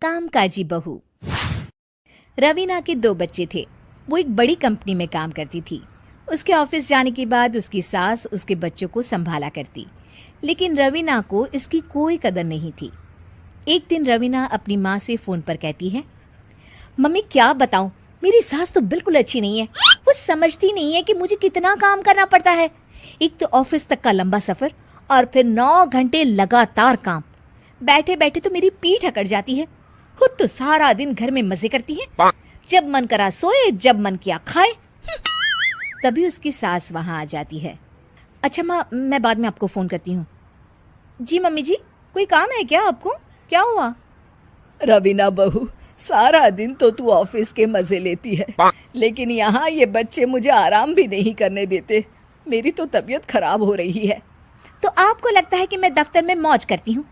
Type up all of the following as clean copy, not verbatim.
कामकाजी बहू। रवीना के 2 बच्चे थे। वो एक बड़ी कंपनी में काम करती थी। उसके ऑफिस जाने के बाद उसकी सास उसके बच्चों को संभाला करती, लेकिन रवीना को इसकी कोई कदर नहीं थी। एक दिन रवीना अपनी माँ से फोन पर कहती है, मम्मी क्या बताऊं, मेरी सास तो बिल्कुल अच्छी नहीं है। वो समझती नहीं है कि मुझे कितना काम करना पड़ता है। एक तो ऑफिस तक का लंबा सफर और फिर 9 घंटे लगातार काम। बैठे बैठे तो मेरी पीठ अकड़ जाती है। खुद तो सारा दिन घर में मजे करती है, जब मन करा सोए, जब मन किया खाए। तभी उसकी सास वहां आ जाती है। अच्छा माँ, मैं बाद में आपको फोन करती हूँ। जी मम्मी जी, कोई काम है क्या आपको? क्या हुआ? रवीना बहू, सारा दिन तो तू ऑफिस के मजे लेती है, लेकिन यहाँ ये बच्चे मुझे आराम भी नहीं करने देते। मेरी तो तबीयत खराब हो रही है। तो आपको लगता है कि मैं दफ्तर में मौज करती हूँ?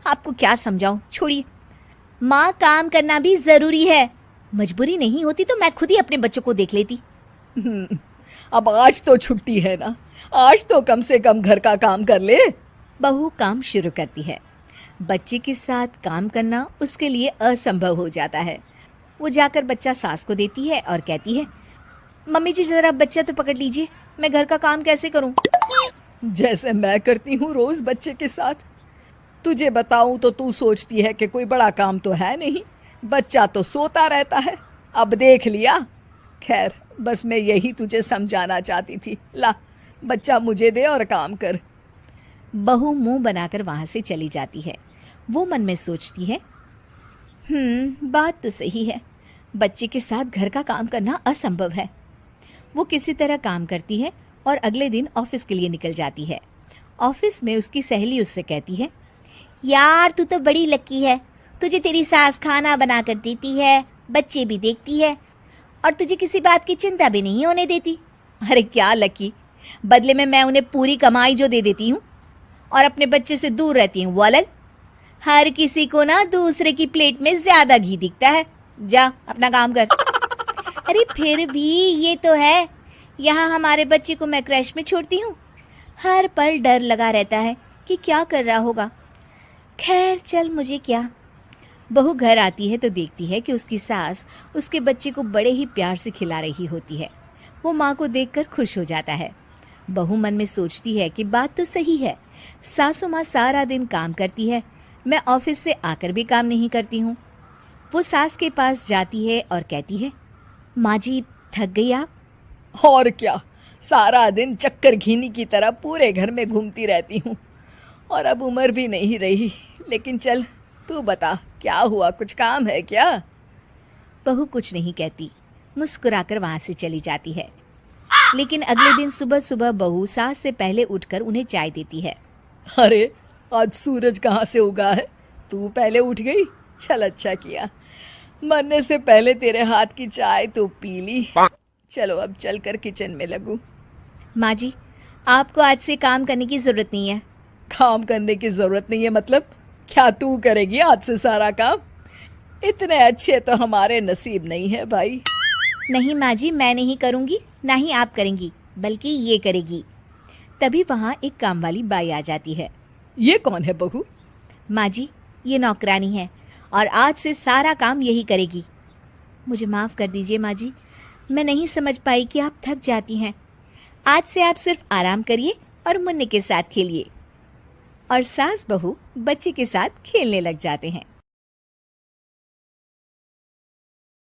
आपको क्या समझाऊं, छोड़िए। माँ, काम करना भी जरूरी है। मजबूरी नहीं होती तो मैं खुद ही अपने बच्चों को देख लेती। अब आज तो छुट्टी है ना, आज तो कम से कम घर का काम कर ले। बहू काम शुरू करती है। बच्चे के साथ काम करना उसके लिए असंभव हो जाता है। वो जाकर बच्चा सास को देती है और कहती है, मम्मी जी जरा बच्चा तो पकड़ लीजिए, मैं घर का काम कैसे करूं? जैसे मैं करती हूँ रोज बच्चे के साथ। तुझे बताऊं तो तू सोचती है कि कोई बड़ा काम तो है नहीं, बच्चा तो सोता रहता है। अब देख लिया। खैर, बस मैं यही तुझे समझाना चाहती थी। ला, बच्चा मुझे दे और काम कर। बहू मुंह बनाकर वहां से चली जाती है। वो मन में सोचती है, बात तो सही है, बच्चे के साथ घर का काम करना असंभव है। वो किसी तरह काम करती है और अगले दिन ऑफिस के लिए निकल जाती है। ऑफिस में उसकी सहेली उससे कहती है, यार तू तो बड़ी लकी है, तुझे तेरी सास खाना बना कर देती है, बच्चे भी देखती है और तुझे किसी बात की चिंता भी नहीं होने देती। अरे क्या लकी, बदले में मैं उन्हें पूरी कमाई जो दे देती हूँ और अपने बच्चे से दूर रहती हूँ वो अलग। हर किसी को ना दूसरे की प्लेट में ज्यादा घी दिखता है। जा अपना काम कर। अरे फिर भी ये तो है, यहाँ हमारे बच्चे को मैं क्रैश में छोड़ती हूँ, हर पल डर लगा रहता है कि क्या कर रहा होगा। खैर चल, मुझे क्या। बहू घर आती है तो देखती है कि उसकी सास उसके बच्चे को बड़े ही प्यार से खिला रही होती है। वो माँ को देखकर खुश हो जाता है। बहू मन में सोचती है कि बात तो सही है, सासू माँ सारा दिन काम करती है, मैं ऑफिस से आकर भी काम नहीं करती हूँ। वो सास के पास जाती है और कहती है, माँ जी थक गई आप? और क्या, सारा दिन चक्कर घीनी की तरह पूरे घर में घूमती रहती हूँ और अब उम्र भी नहीं रही। लेकिन चल तू बता, क्या हुआ, कुछ काम है क्या? बहू कुछ नहीं कहती, मुस्कुराकर वहां से चली जाती है। लेकिन अगले दिन सुबह सुबह बहू सास से पहले उठकर उन्हें चाय देती है। अरे आज सूरज कहाँ से उगा है, तू पहले उठ गई। चल अच्छा किया, मरने से पहले तेरे हाथ की चाय तो पी ली। चलो अब चलकर किचन में लगूं। माँ जी, आपको आज से काम करने की जरूरत नहीं है। काम करने की जरूरत नहीं है मतलब? क्या तू करेगी आज से सारा काम? इतने अच्छे तो हमारे नसीब नहीं है भाई। नहीं माँ जी, मैं नहीं करूँगी, ना ही आप करेंगी, बल्कि ये करेगी। तभी वहाँ एक काम वाली बाई आ जाती है। ये कौन है बहू? माँ जी, ये नौकरानी है और आज से सारा काम यही करेगी। मुझे माफ़ कर दीजिए माँ जी, मैं नहीं समझ पाई कि आप थक जाती हैं। आज से आप सिर्फ आराम करिए और मुन्ने के साथ खेलिए। और सास बहू बच्चे के साथ खेलने लग जाते हैं।